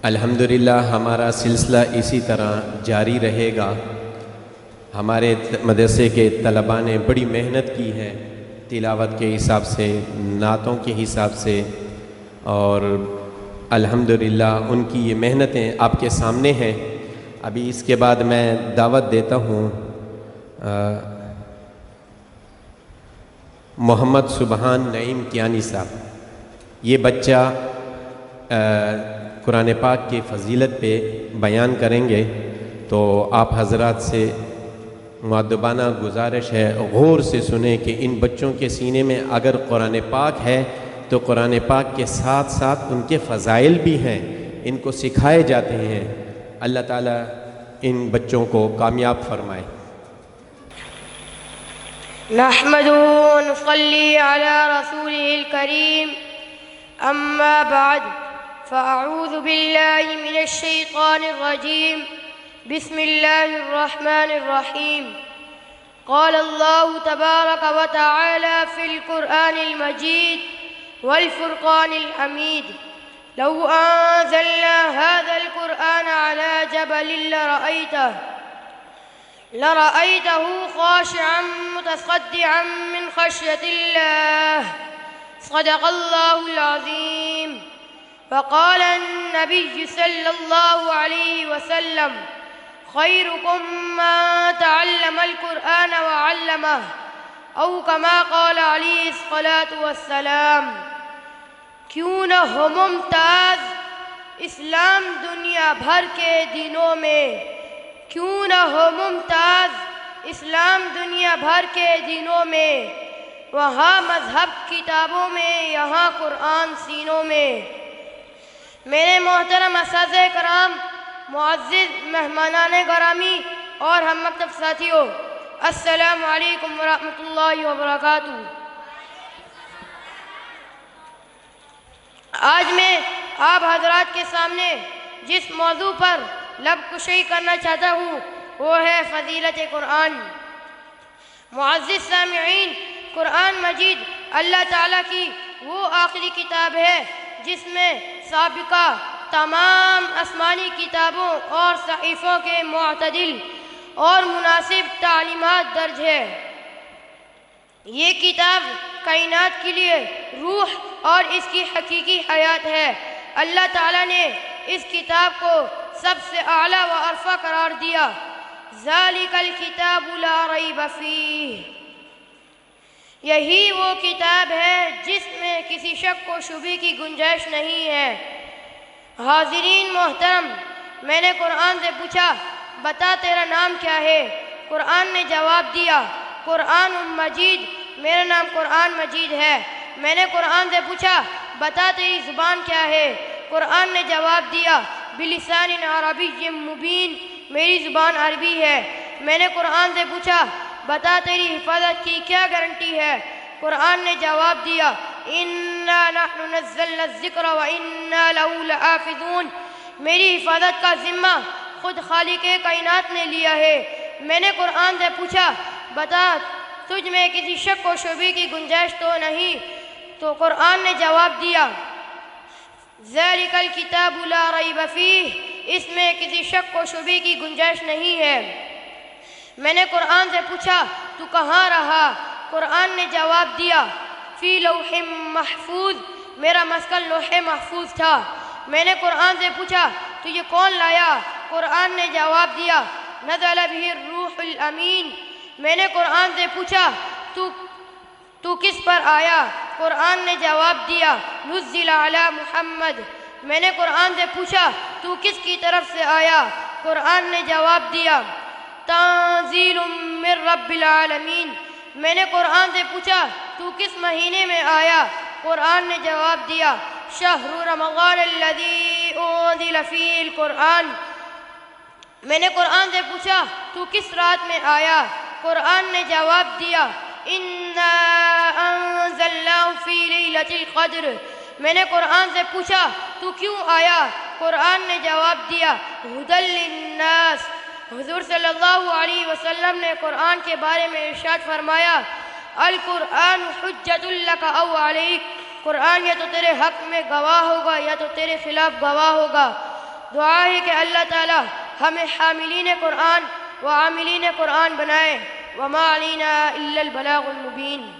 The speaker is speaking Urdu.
الحمدللہ ہمارا سلسلہ اسی طرح جاری رہے گا۔ ہمارے مدرسے کے طلباء نے بڑی محنت کی ہے تلاوت کے حساب سے، نعتوں کے حساب سے، اور الحمدللہ ان کی یہ محنتیں آپ کے سامنے ہیں۔ ابھی اس کے بعد میں دعوت دیتا ہوں محمد سبحان نعیم کیانی صاحب۔ یہ بچہ قرآن پاک کی فضیلت پہ بیان کریں گے، تو آپ حضرات سے مؤدبانہ گزارش ہے غور سے سنیں کہ ان بچوں کے سینے میں اگر قرآن پاک ہے تو قرآن پاک کے ساتھ ساتھ ان کے فضائل بھی ہیں، ان کو سکھائے جاتے ہیں۔ اللہ تعالیٰ ان بچوں کو کامیاب فرمائے۔ نحمده ونصلي على رسوله الكريم، أما بعد، فأعوذ بالله من الشيطان الرجيم، بسم الله الرحمن الرحيم۔ قال الله تبارك وتعالى في القرآن المجيد والفرقان الحميد: لو أنزلنا هذا القرآن على جبل لرأيته خاشعا متصدعا من خشية الله، صدق الله العظيم۔ وقال النبي صلى الله عليه وسلم: خيركم من تعلم القرآن وعلمه، أو كما قال عليه الصلاة والسلام۔ کیوں نہ ہو ممتاز اسلام دنیا بھر کے دینوں میں، کیوں نہ ہو ممتاز اسلام دنیا بھر کے دینوں میں، وہاں مذہب کتابوں میں، یہاں قرآن سینوں میں۔ میرے محترم اساتذہ کرام، معزز مہمانان گرامی اور ہم مکتب ساتھیوں، السلام علیکم ورحمۃ اللہ وبرکاتہ۔ آج میں آپ حضرات کے سامنے جس موضوع پر لب کشی کرنا چاہتا ہوں وہ ہے فضیلت قرآن۔ معزز سامعین، قرآن مجید اللہ تعالیٰ کی وہ آخری کتاب ہے جس میں سابقہ تمام آسمانی کتابوں اور صحیفوں کے معتدل اور مناسب تعلیمات درج ہے۔ یہ کتاب کائنات کے لیے روح اور اس کی حقیقی حیات ہے۔ اللہ تعالیٰ نے اس کتاب کو سب سے اعلیٰ و ارفع قرار دیا۔ ذالک الکتاب لا ریب فیہ، یہی وہ کتاب ہے جس میں کسی شک و شبہ کی گنجائش نہیں ہے۔ حاضرین محترم، میں نے قرآن سے پوچھا بتا تیرا نام کیا ہے؟ قرآن نے جواب دیا قرآن مجید، میرا نام قرآن مجید ہے۔ میں نے قرآن سے پوچھا بتا تیری زبان کیا ہے؟ قرآن نے جواب دیا بلسان عربی مبین، میری زبان عربی ہے۔ میں نے قرآن سے پوچھا بتا تیری حفاظت کی کیا گارنٹی ہے؟ قرآن نے جواب دیا انا نحن نزلنا الذکر وانا لہ لحافظون، میری حفاظت کا ذمہ خود خالق کائنات نے لیا ہے۔ میں نے قرآن سے پوچھا بتا تجھ میں کسی شک و شبہ کی گنجائش تو نہیں؟ تو قرآن نے جواب دیا ذالک الکتاب لا ریب فیہ، اس میں کسی شک و شبہ کی گنجائش نہیں ہے۔ میں نے قرآن سے پوچھا تو کہاں رہا؟ قرآن نے جواب دیا فی لوح محفوظ، میرا مسکن لوح محفوظ تھا۔ میں نے قرآن سے پوچھا تو یہ کون لایا؟ قرآن نے جواب دیا نزل بہ الروح الامین۔ میں نے قرآن سے پوچھا تو کس پر آیا؟ قرآن نے جواب دیا نزل علی محمد۔ میں نے قرآن سے پوچھا تو کس کی طرف سے آیا؟ قرآن نے جواب دیا تنزیل من رب العالمین۔ میں نے قرآن سے پوچھا تو کس مہینے میں آیا؟ قرآن نے جواب دیا شہر رمضان الذی انزل فیہ القرآن۔ میں نے قرآن سے پوچھا تو کس رات میں آیا؟ قرآن نے جواب دیا انا انزلناہ فی لیلۃ القدر۔ میں نے قرآن سے پوچھا تو کیوں آیا؟ قرآن نے جواب دیا ھدی للناس۔ حضور صلی اللہ علیہ وسلم نے قرآن کے بارے میں ارشاد فرمایا القرآن حجۃ لک او علیک، قرآن یا تو تیرے حق میں گواہ ہوگا یا تو تیرے خلاف گواہ ہوگا۔ دعا ہے کہ اللہ تعالی ہمیں حاملین قرآن و عاملین قرآن بنائے. وما علینا الا البلاغ المبین.